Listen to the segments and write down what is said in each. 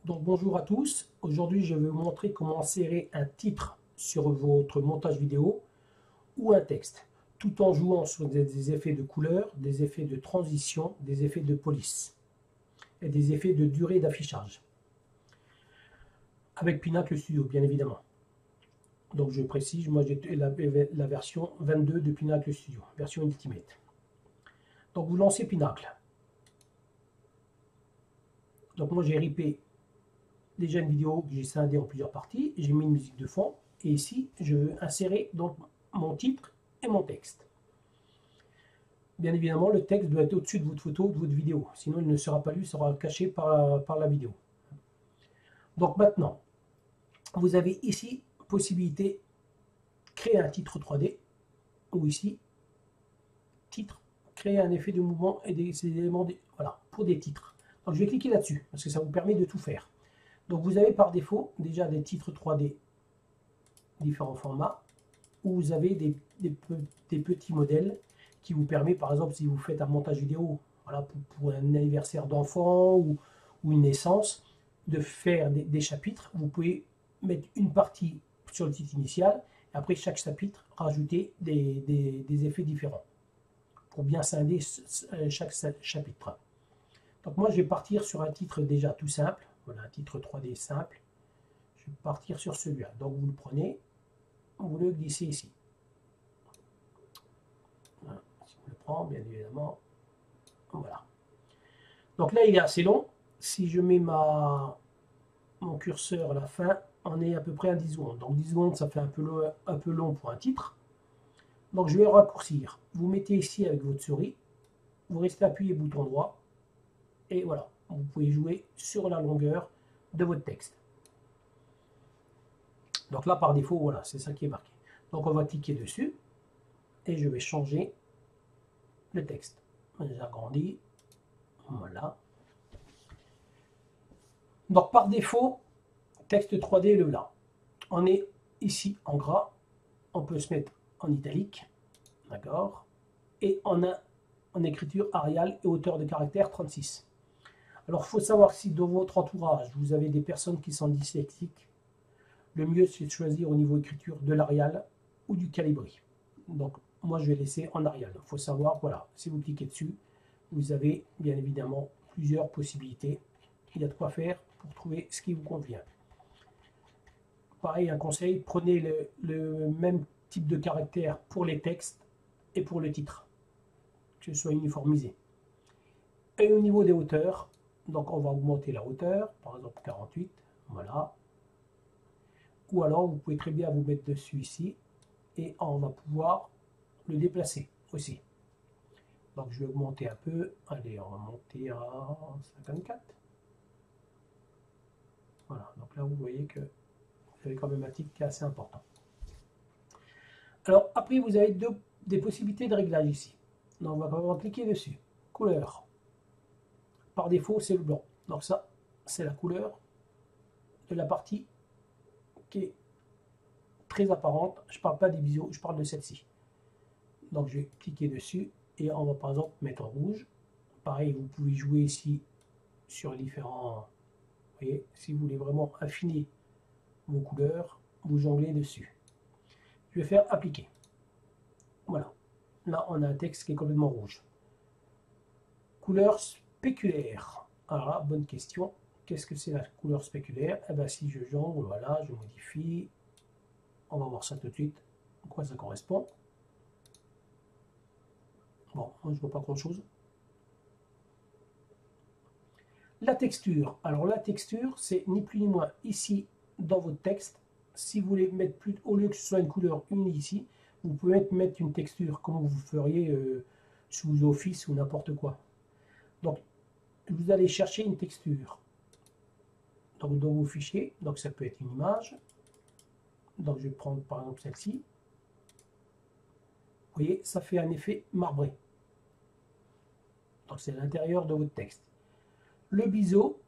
Donc bonjour à tous, aujourd'hui je vais vous montrer comment insérer un titre sur votre montage vidéo ou un texte, tout en jouant sur des effets de couleur, des effets de transition, des effets de police et des effets de durée d'affichage. Avec Pinacle Studio bien évidemment. Donc je précise, moi j'ai la version 22 de Pinacle Studio, version Ultimate. Donc vous lancez Pinacle. Donc moi j'ai ripé déjà une vidéo que j'ai scindée en plusieurs parties, j'ai mis une musique de fond, et ici je veux insérer donc mon titre et mon texte. Bien évidemment, le texte doit être au-dessus de votre photo, de votre vidéo, sinon il ne sera pas lu, il sera caché par la vidéo. Donc maintenant, vous avez ici possibilité créer un titre 3D, ou ici, titre, créer un effet de mouvement et des éléments, voilà, pour des titres. Donc je vais cliquer là-dessus, parce que ça vous permet de tout faire. Donc vous avez par défaut déjà des titres 3D, différents formats, où vous avez des petits modèles qui vous permettent, par exemple, si vous faites un montage vidéo voilà, pour un anniversaire d'enfant ou une naissance, de faire des chapitres. Vous pouvez mettre une partie sur le titre initial, et après chaque chapitre, rajouter des effets différents pour bien scinder chaque chapitre. Donc moi, je vais partir sur un titre déjà tout simple, voilà, un titre 3D simple. Je vais partir sur celui-là. Donc vous le prenez, vous le glissez ici. Voilà. Si on le prend, bien évidemment, voilà. Donc là, il est assez long. Si je mets mon curseur à la fin, on est à peu près à 10 secondes. Donc 10 secondes, ça fait un peu long pour un titre. Donc je vais raccourcir. Vous mettez ici avec votre souris, vous restez appuyé bouton droit, et voilà, vous pouvez jouer sur la longueur de votre texte. Donc là, par défaut, voilà, c'est ça qui est marqué. Donc on va cliquer dessus, et je vais changer le texte. J'agrandis, voilà. Donc par défaut, texte 3D, le là. On est ici en gras, on peut se mettre en italique, d'accord, et on a en écriture Arial et hauteur de caractère 36. Alors il faut savoir si dans votre entourage, vous avez des personnes qui sont dyslexiques, le mieux c'est de choisir au niveau écriture de l'Arial ou du Calibri. Donc moi je vais laisser en Arial. Il faut savoir, voilà, si vous cliquez dessus, vous avez bien évidemment plusieurs possibilités. Il y a de quoi faire pour trouver ce qui vous convient. Pareil, un conseil, prenez le même type de caractère pour les textes et pour le titre, que ce soit uniformisé. Et au niveau des hauteurs, donc on va augmenter la hauteur, par exemple 48, voilà. Ou alors vous pouvez très bien vous mettre dessus ici, et on va pouvoir le déplacer aussi. Donc je vais augmenter un peu, allez on va monter à 54. Voilà, donc là vous voyez que vous avez quand même un titre qui est assez important. Alors après vous avez des possibilités de réglage ici. Donc on va cliquer dessus. Couleur. Par défaut c'est le blanc. Donc ça c'est la couleur de la partie qui est très apparente. Je ne parle pas des biseaux, je parle de celle-ci. Donc je vais cliquer dessus et on va par exemple mettre en rouge. Pareil, vous pouvez jouer ici sur différents. Vous voyez, si vous voulez vraiment affiner vos couleurs, vous jonglez dessus. Je vais faire appliquer. Voilà. Là, on a un texte qui est complètement rouge. Couleur spéculaire. Alors là, bonne question. Qu'est-ce que c'est la couleur spéculaire? Eh bien, si je jongle, voilà, je modifie. On va voir ça tout de suite. À quoi ça correspond? Bon, moi, je ne vois pas grand-chose. La texture. Alors, la texture, c'est ni plus ni moins ici, dans votre texte. Si vous voulez mettre plus, au lieu que ce soit une couleur unie ici, vous pouvez mettre une texture comme vous feriez sous Office ou n'importe quoi. Donc, vous allez chercher une texture. Donc, dans vos fichiers, donc ça peut être une image. Donc, je vais prendre par exemple celle-ci. Vous voyez, ça fait un effet marbré. Donc, c'est l'intérieur de votre texte. Le biseau,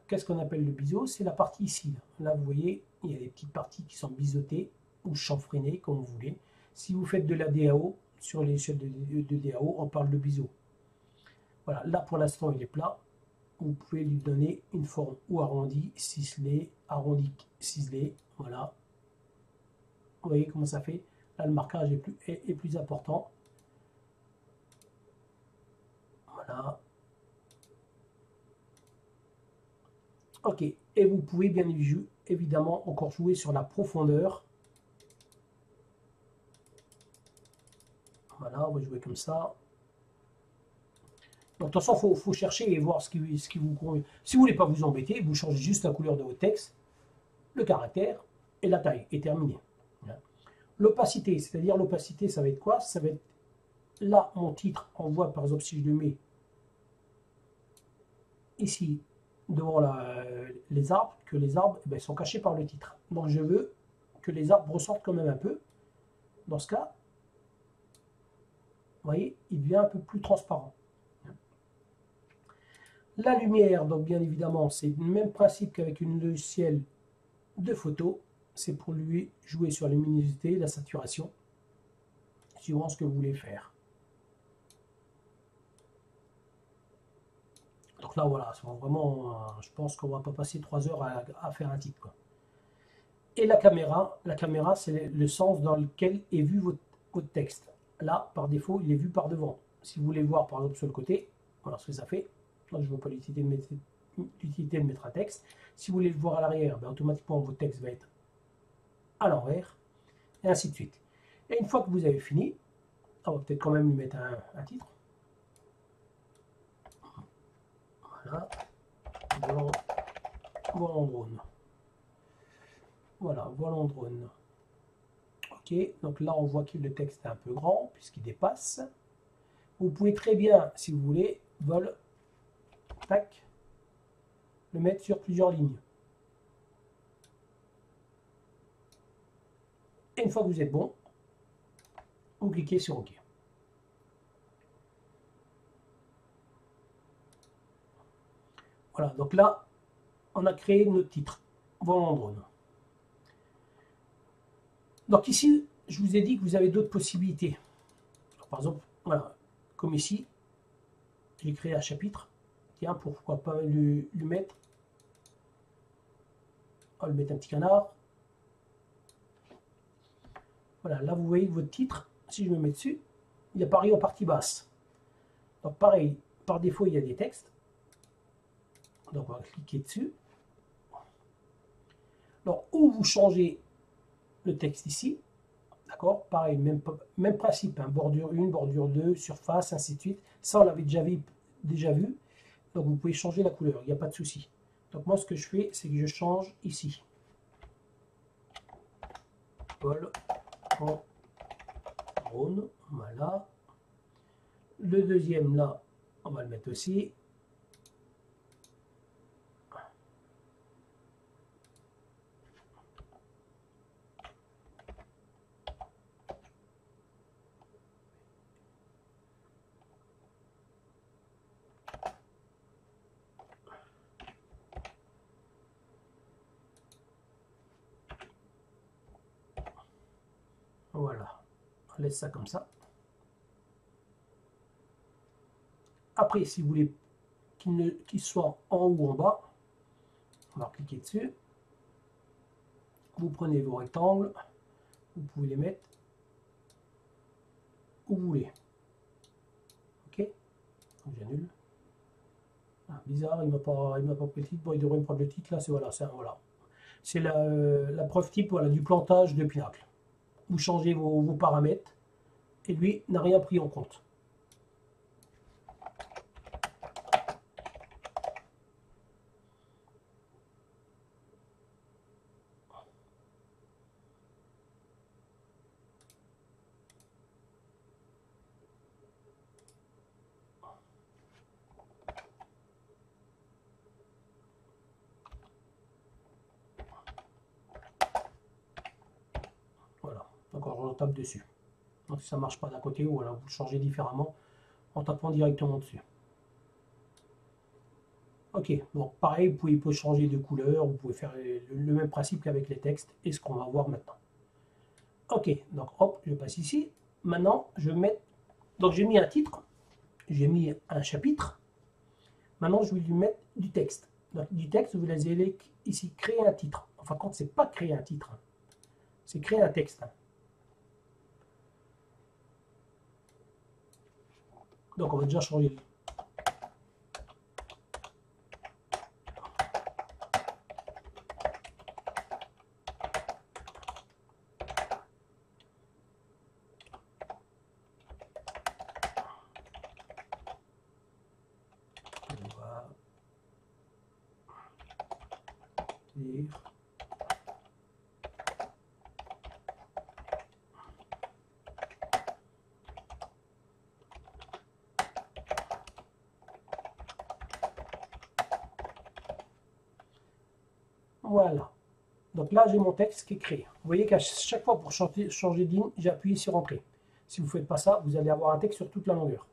qu'est-ce qu'on appelle le biseau? C'est la partie ici. Là, vous voyez, il y a des petites parties qui sont biseautées ou chanfreinées, comme vous voulez. Si vous faites de la DAO, sur l'échelle de DAO, on parle de biseau. Voilà, là pour l'instant, il est plat. vous pouvez lui donner une forme ou arrondi, ciselé, voilà. Vous voyez comment ça fait? Là, le marquage est plus important. Voilà. Ok, et vous pouvez bien évidemment encore jouer sur la profondeur. Voilà, on va jouer comme ça. Donc, de toute façon, il faut chercher et voir ce qui vous convient. Si vous ne voulez pas vous embêter, vous changez juste la couleur de votre texte, le caractère et la taille, et terminé. L'opacité, c'est-à-dire l'opacité, ça va être quoi? Ça va être là, mon titre, on voit par exemple si je le mets ici, devant les arbres, que les arbres eh bien, sont cachés par le titre. Donc je veux que les arbres ressortent quand même un peu. Dans ce cas, vous voyez, il devient un peu plus transparent. La lumière, donc bien évidemment, c'est le même principe qu'avec une logiciel de photo. C'est pour lui jouer sur la luminosité, la saturation, suivant ce que vous voulez faire. Donc là, voilà, vraiment, je pense qu'on va pas passer 3 heures à faire un titre, quoi. Et la caméra, c'est le sens dans lequel est vu votre texte. Là, par défaut, il est vu par devant. Si vous voulez voir, par exemple, sur le côté, voilà ce que ça fait. Donc, je ne vois pas l'utilité de mettre un texte. Si vous voulez le voir à l'arrière, ben, automatiquement, votre texte va être à l'envers, et ainsi de suite. Et une fois que vous avez fini, on va peut-être quand même lui mettre un titre. Voilà. Volant drone. Voilà, volant drone. Ok, donc là on voit que le texte est un peu grand puisqu'il dépasse. Vous pouvez très bien, si vous voulez, vol, tac, le mettre sur plusieurs lignes. Et une fois que vous êtes bon, vous cliquez sur OK. Voilà, donc là, on a créé notre titre, volant drone. Donc ici, je vous ai dit que vous avez d'autres possibilités. Alors, par exemple, voilà, comme ici, j'ai créé un chapitre. Tiens, pourquoi pas lui mettre, on va lui mettre un petit canard. Voilà, là vous voyez que votre titre, si je me mets dessus, il apparaît en partie basse. Donc pareil, par défaut il y a des textes. Donc on va cliquer dessus. Alors où vous changez le texte ici, d'accord, pareil, même principe, hein, bordure 1, bordure 2, surface, ainsi de suite. Ça on l'avait déjà vu. Donc vous pouvez changer la couleur, il n'y a pas de souci. Donc moi ce que je fais, c'est que je change ici. Paul en drone, voilà. Le deuxième là, on va le mettre aussi. Voilà, on laisse ça comme ça. Après, si vous voulez qu'il soit en haut ou en bas, on va cliquer dessus. Vous prenez vos rectangles, vous pouvez les mettre où vous voulez. Ok, j'annule. Ah, bizarre, il m'a pas pris le titre. Bon, il devrait me prendre le titre là. C'est voilà, c'est la preuve type, voilà, du plantage de Pinacle. Vous changez vos paramètres et lui n'a rien pris en compte. Voilà, encore on tape dessus. Donc si ça ne marche pas d'un côté, ou alors vous le changez différemment en tapant directement dessus. Ok, donc pareil, vous pouvez changer de couleur, vous pouvez faire le même principe qu'avec les textes, et ce qu'on va voir maintenant. Ok, donc hop, je passe ici. Maintenant, je vais mettre, donc j'ai mis un titre, j'ai mis un chapitre. Maintenant, je vais lui mettre du texte. Donc, du texte, vous allez ici créer un titre. Enfin, quand c'est pas créer un titre, c'est créer un texte. Donc, on va déjà changer. On va dire. Voilà. Donc là, j'ai mon texte qui est créé. Vous voyez qu'à chaque fois, pour changer de ligne, j'ai appuyé sur Entrée. Si vous ne faites pas ça, vous allez avoir un texte sur toute la longueur.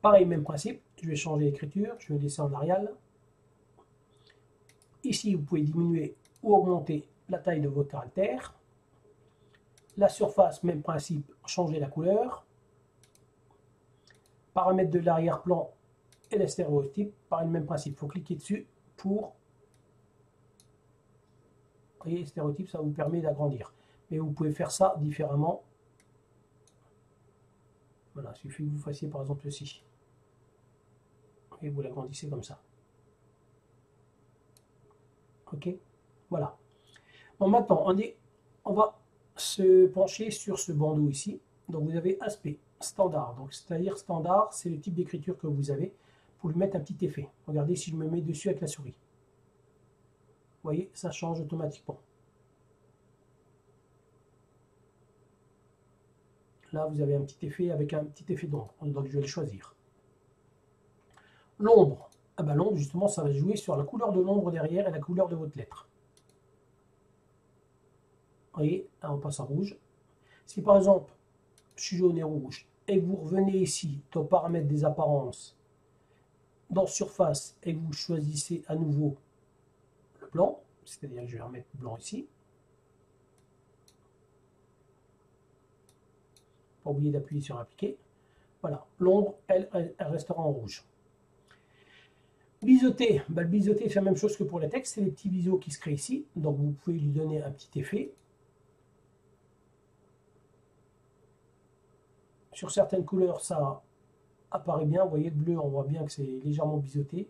Pareil, même principe. Je vais changer l'écriture. Je vais laisser en Arial. Ici, vous pouvez diminuer ou augmenter la taille de votre caractère. La surface, même principe, changer la couleur. Paramètres de l'arrière-plan et les stéréotypes. Pareil, même principe. Il faut cliquer dessus pour... Vous voyez, stéréotype, ça vous permet d'agrandir. Mais vous pouvez faire ça différemment. Voilà, il suffit que vous fassiez par exemple ceci. Et vous l'agrandissez comme ça. Ok, voilà. Bon, maintenant, on va se pencher sur ce bandeau ici. Donc vous avez aspect standard. Donc c'est-à-dire standard, c'est le type d'écriture que vous avez pour lui mettre un petit effet. Regardez si je me mets dessus avec la souris. Vous voyez, ça change automatiquement. Là, vous avez un petit effet avec un petit effet d'ombre. Donc je vais le choisir. L'ombre. Ah ben, l'ombre, justement, ça va jouer sur la couleur de l'ombre derrière et la couleur de votre lettre. Vous voyez, là, on passe en rouge. Si par exemple, je suis jaune et rouge, et vous revenez ici, dans paramètres des apparences, dans surface, et vous choisissez à nouveau le blanc, c'est-à-dire que je vais remettre blanc ici. Pas oublier d'appuyer sur appliquer. Voilà, l'ombre, elle restera en rouge. Biseauté, ben, le biseauté fait la même chose que pour les textes, c'est les petits biseaux qui se créent ici, donc vous pouvez lui donner un petit effet. Sur certaines couleurs, ça apparaît bien, vous voyez le bleu, on voit bien que c'est légèrement biseauté.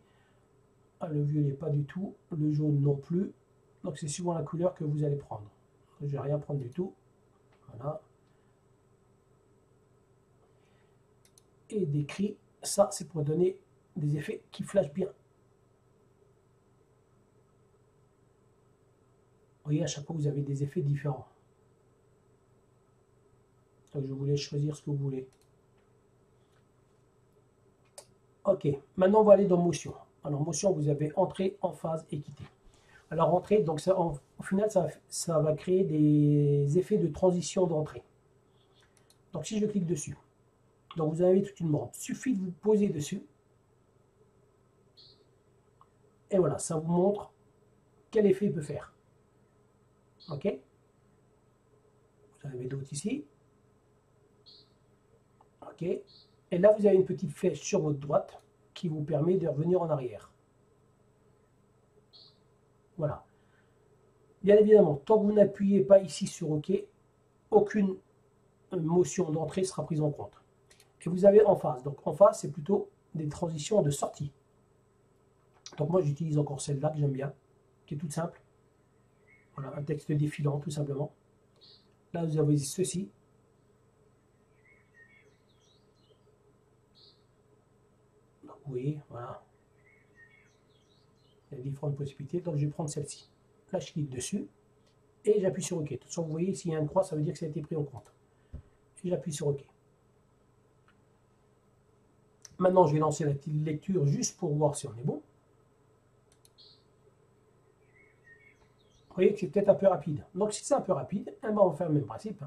Ah, le violet pas du tout, le jaune non plus, donc c'est suivant la couleur que vous allez prendre. Je ne vais rien prendre du tout, voilà. Et décrit, ça c'est pour donner des effets qui flashent bien. Vous voyez, à chaque fois, vous avez des effets différents. Donc, je vous laisse choisir ce que vous voulez. Ok, maintenant, on va aller dans Motion. Alors, Motion, vous avez Entrée, Emphase et Quitter. Alors, Entrée, donc ça, au final, ça va créer des effets de transition d'entrée. Donc, si je clique dessus, donc vous avez toute une bande. Il suffit de vous poser dessus. Et voilà, ça vous montre quel effet il peut faire. Ok. Vous en avez d'autres ici. Ok. Et là, vous avez une petite flèche sur votre droite qui vous permet de revenir en arrière. Voilà. Bien évidemment, tant que vous n'appuyez pas ici sur OK, aucune motion d'entrée sera prise en compte. Et vous avez en face. Donc en face, c'est plutôt des transitions de sortie. Donc moi, j'utilise encore celle-là que j'aime bien, qui est toute simple. Voilà, un texte défilant, tout simplement. Là, vous avez ceci. Donc, oui, voilà. Il y a différentes possibilités. Donc, je vais prendre celle-ci. Là, je clique dessus et j'appuie sur OK. De toute façon, vous voyez, s'il y a une croix, ça veut dire que ça a été pris en compte. Et j'appuie sur OK. Maintenant, je vais lancer la petite lecture juste pour voir si on est bon. Vous voyez que c'est peut-être un peu rapide. Donc, si c'est un peu rapide, eh ben, on va faire le même principe.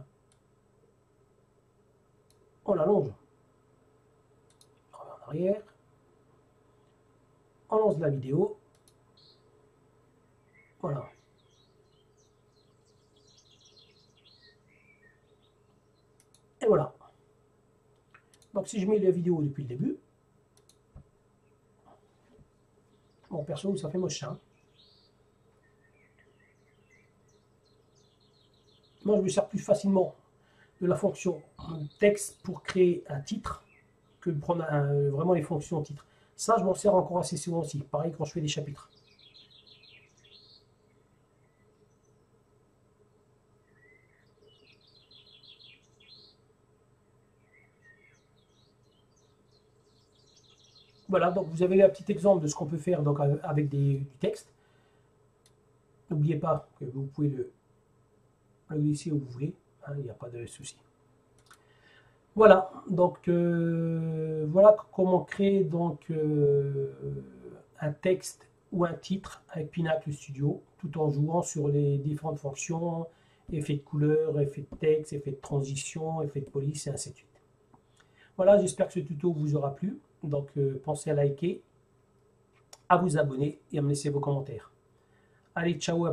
On l'allonge. On revient en arrière. On lance la vidéo. Voilà. Et voilà. Donc, si je mets la vidéo depuis le début, Bon, perso, ça fait moche, hein. Moi, je me sers plus facilement de la fonction texte pour créer un titre que de prendre vraiment les fonctions titre. Ça, je m'en sers encore assez souvent aussi. Pareil quand je fais des chapitres. Voilà, donc vous avez un petit exemple de ce qu'on peut faire donc, avec du texte. N'oubliez pas que vous pouvez le glisser où vous voulez, hein, il n'y a pas de souci. Voilà, donc voilà comment créer donc un texte ou un titre avec Pinacle Studio, tout en jouant sur les différentes fonctions, effets de couleur, effets de texte, effets de transition, effets de police et ainsi de suite. Voilà, j'espère que ce tuto vous aura plu. Donc pensez à liker, à vous abonner et à me laisser vos commentaires. Allez, ciao.